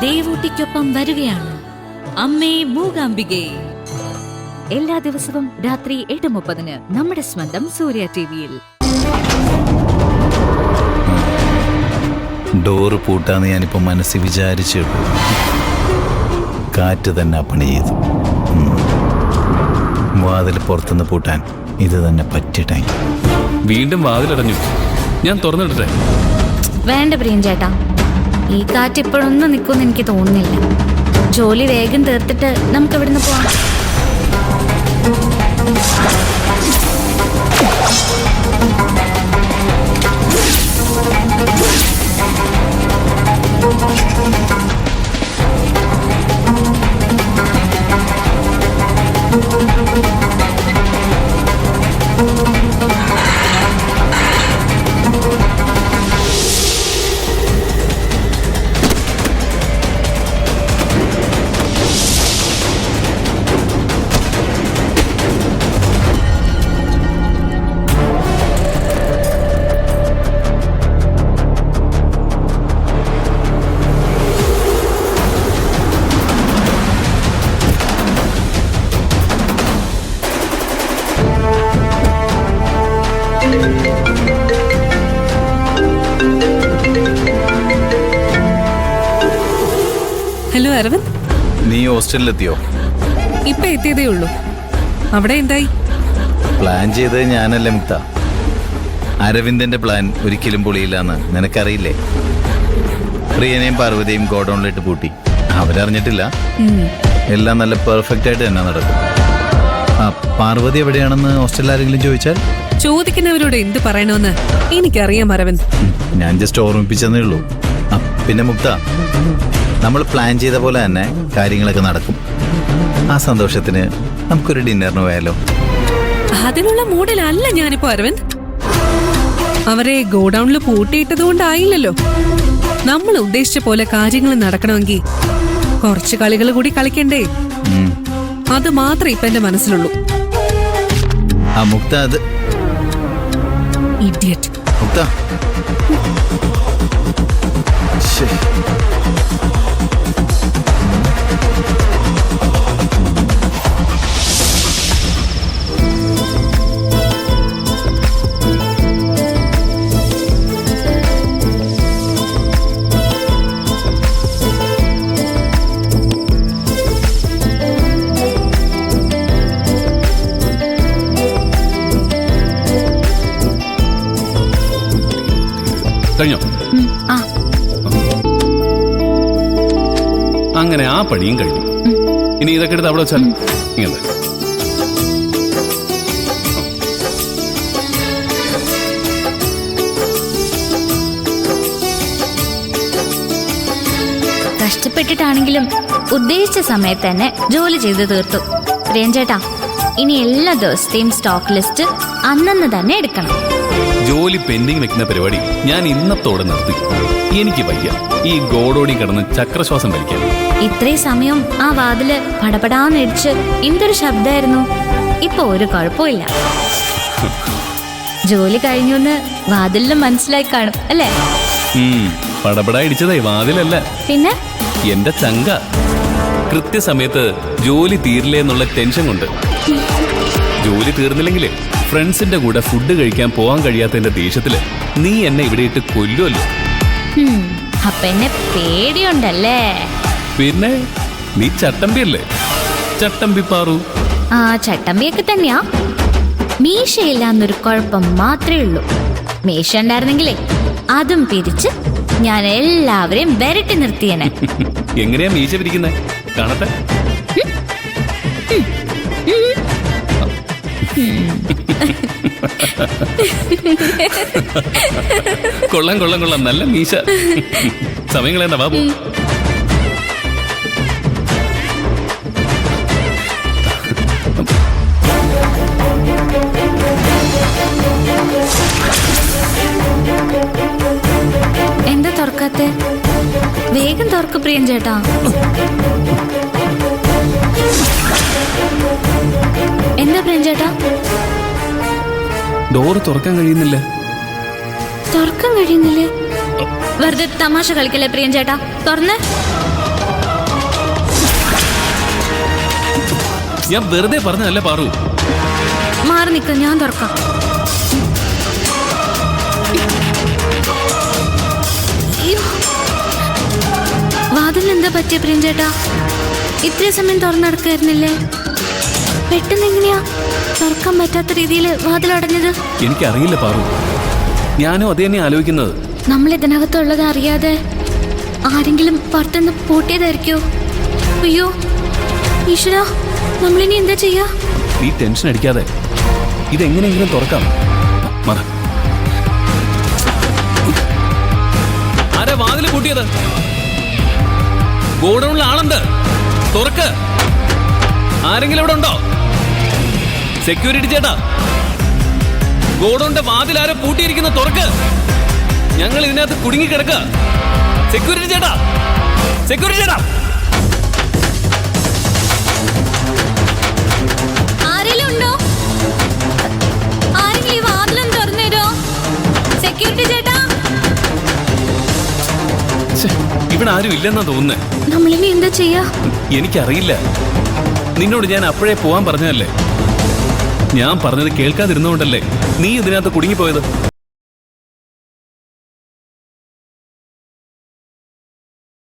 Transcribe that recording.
ദേവൂട്ടിക്കൊപ്പം വരികയാണ് അമ്മേ മൂകാംബികേ. എല്ലാ ദിവസവും രാത്രി 8:30 നമ്മുടെ സ്വന്തം സൂര്യ ടിവിയിൽ. ഡോറ് പൂട്ടാന്ന് ഞാനിപ്പോ മനസ്സിൽ വിചാരിച്ചു. കാറ്റ് തന്നെ പണി ചെയ്തു. വാതിൽ പുറത്തുനിന്ന് പൂട്ടാൻ ഇത് തന്നെ പറ്റിയ ടൈം. വീണ്ടും വാതിലടഞ്ഞു. ഞാൻ തുറന്നിട്ടെ. വേണ്ട പ്രിയഞ്ചേട്ടാ, ഈ കാറ്റ് ഇപ്പോഴൊന്നും നിൽക്കുമെന്ന് എനിക്ക് തോന്നുന്നില്ല. ജോലി വേഗം തീർത്തിട്ട് നമുക്ക് ഇവിടുന്ന് പോവാം. ഹലോ അരവിന്ദ്, നീ ഹോസ്റ്റലിലെത്തിയോ? ഇപ്പൊ എത്തിയതേ ഉള്ളൂ. അവിടെ എന്തായി? പ്ലാൻ ചെയ്തത് ഞാനല്ലേ മുക്ത. അരവിന്ദന്റെ പ്ലാൻ ഒരിക്കലും പൊളിയില്ലാന്ന് നിനക്കറിയില്ലേ? പ്രിയനെയും പാർവതിയും ഗോഡൌണിലിട്ട് പൂട്ടി. അവരറിഞ്ഞിട്ടില്ല. എല്ലാം നല്ല പെർഫെക്റ്റ് ആയിട്ട് തന്നെ നടക്കും. പാർവതി എവിടെയാണെന്ന് ഹോസ്റ്റലിൽ ആരെങ്കിലും ചോദിച്ചാൽ? ചോദിക്കുന്നവരോട് എന്ത് പറയണമെന്ന് എനിക്കറിയാം അരവിന്ദ്. ഞാൻ ജസ്റ്റ് ഓർമ്മിപ്പിച്ചതേ ഉള്ളൂ. പിന്നെ മുക്ത, നമ്മൾ പ്ലാൻ ചെയ്ത പോലെ തന്നെ കാര്യങ്ങളൊക്കെ നടക്കും. ആ സന്തോഷത്തിന് നമുക്കൊരു ഡിന്നറിന് പോയാലോ? അതിനുള്ള മൂഡിലല്ല ഞാനിപ്പോ അരവിന്ദ്. അവരെ ഗോഡൌണിൽ പൂട്ടിയിട്ടത് കൊണ്ടായില്ലല്ലോ. നമ്മൾ ഉദ്ദേശിച്ച പോലെ കാര്യങ്ങൾ നടക്കണമെങ്കിൽ കുറച്ച് കളികൾ കൂടി കളിക്കണ്ടേ? അത് മാത്രമേ ഇപ്പൊ എന്റെ മനസ്സിലുള്ളൂ. മുക്ത, അത് ഇഡിയറ്റ്. മുക്ത, കഴിഞ്ഞോ? അങ്ങനെ ആ പണിയും കഴിഞ്ഞു. ഇനി ഇതൊക്കെ എടുത്ത് അവിടെ വെച്ചാൽ ഇങ്ങനെ കഷ്ടപ്പെട്ടിട്ടാണെങ്കിലും ഉദ്ദേശിച്ച സമയത്ത് തന്നെ ജോലി ചെയ്ത് തീർത്തു. പ്രിയഞ്ചേട്ടാ, ഇനി എല്ലാ ദിവസത്തെയും സ്റ്റോക്ക് ലിസ്റ്റ് അന്നന്ന് തന്നെ എടുക്കണം. ജോലി പെൻഡിങ് വെക്കുന്ന പരിപാടി ഞാൻ ഇന്നത്തോടെ നിർത്തി. എനിക്ക് വയ്യ ഈ ഗോഡോടി കിടന്ന് ചക്രശ്വാസം വലിക്കാൻ. ഇത്രയും സമയം ആ വാതില് പടപടാന്നിടിച്ച് എന്തൊരു ശബ്ദമായിരുന്നു. ഇപ്പൊ ഒരു കുഴപ്പമില്ല. ജോലി കഴിഞ്ഞുന്ന് വാതിലിന് മനസ്സിലായി കാണും അല്ലേ? പടപടാ ഇടിച്ചതേ വാതിലല്ല, പിന്നെ എന്റെ ചങ്ക. കൃത്യസമയത്ത് ജോലി തീരില്ലേ എന്നുള്ള ടെൻഷൻ കൊണ്ട്. ജോലി തീർന്നില്ലെങ്കിലേ ഫ്രണ്ട്സിന്റെ കൂടെ ഫുഡ് കഴിക്കാൻ പോകാൻ കഴിയാത്തതിന്റെ ദേഷ്യത്തില് നീ എന്നെ ഇവിടെ ഇട്ട് കൊല്ലുമല്ലോ. അപ്പൊ എന്നെ പേടിയുണ്ടല്ലേ? പിന്നെ നീ ചട്ടമ്പിയല്ലേ? ചട്ടമ്പി പാറു. ആ, ചട്ടമ്പിയൊക്കെ തന്നെയാ. മീശയില്ലാന്നൊരു കുഴപ്പം മാത്രമേ ഉള്ളൂ. മീശ ഉണ്ടായിരുന്നെങ്കിലേ അതും പിരിച്ച് ഞാൻ എല്ലാവരെയും വരട്ടി നിർത്തിയേനെ. എങ്ങനെയാ മീശ പിരിക്കുന്നേ? കാണട്ടെ. കൊള്ളാം കൊള്ളാം കൊള്ളാം, നല്ല മീശ. സമയങ്ങളെന്താ ബാബു? എന്താ തുറക്കാത്തെ? വേഗം തുറക്ക് പ്രിയഞ്ചേട്ടാ. എന്താ പ്രിയഞ്ചേട്ടാ? ഡോറ് തുറക്കാൻ കഴിയുന്നില്ല. തുറക്കാൻ കഴിയുന്നില്ലേ? വെറുതെ തമാശ കളിക്കല്ലേ പ്രിയഞ്ചേട്ടാ? തുറന്ന്. ഞാൻ വെറുതെ പറഞ്ഞതല്ല പാറു. മാറി നിൽക്ക, ഞാൻ തുറക്കാം. വാതിൽ എന്താ പറ്റിയ പ്രിയഞ്ചേട്ടാ? ഇത്ര സമയം തുറന്നെടുക്കായിരുന്നില്ലേ? പെട്ടെന്ന് എങ്ങനെയാ തുറക്കാൻ പറ്റാത്ത രീതിയിൽ വാതിൽ അടഞ്ഞത്? എനിക്കറിയില്ല പാറു, ഞാനും അത് തന്നെ ആലോചിക്കുന്നത്. നമ്മൾ ഇതിനകത്തുള്ളത് അറിയാതെ ആരെങ്കിലും പുറത്തുനിന്ന് പൂട്ടിയതായിരിക്കോ? അയ്യോ ഈശ്വര, നമ്മളിനി എന്താ ചെയ്യാ? നീ ടെൻഷൻ അടിക്കാതെ ഇതെങ്ങനെയെങ്കിലും തുറക്കാം. മറ, ആരാ വാതിൽ പൂട്ടിയത്? ഗോഡൌണിൽ ആളുണ്ട്, തുറക്ക്. ആരെങ്കിലും ഇവിടെ ഉണ്ടോ? സെക്യൂരിറ്റി ചേട്ടാ, ഗോഡൌണിന്റെ വാതിൽ ആരോ പൂട്ടിയിരിക്കുന്ന, തുറക്ക്. ഞങ്ങൾ ഇതിനകത്ത് കുടുങ്ങി കിടക്കുക. സെക്യൂരിറ്റി ചേട്ടാ, സെക്യൂരിറ്റി ചേട്ടാ. ആരെങ്കിലും ഉണ്ടോ? ആരെങ്കിലും ഈ വാതിലും തുറന്നു തരോ? സെക്യൂരിറ്റി ചേട്ടാ. ഇവിടെ ആരും ഇല്ലെന്നാ തോന്നുന്നേ. നമ്മളിനി എന്താ ചെയ്യാ? എനിക്കറിയില്ല. നിന്നോട് ഞാൻ അപ്പോഴേ പോവാൻ പറഞ്ഞതല്ലേ. ഞാൻ പറഞ്ഞത് കേൾക്കാതിരുന്നോണ്ടല്ലേ നീ ഇതിനകത്ത് കുടുങ്ങിപ്പോയത്.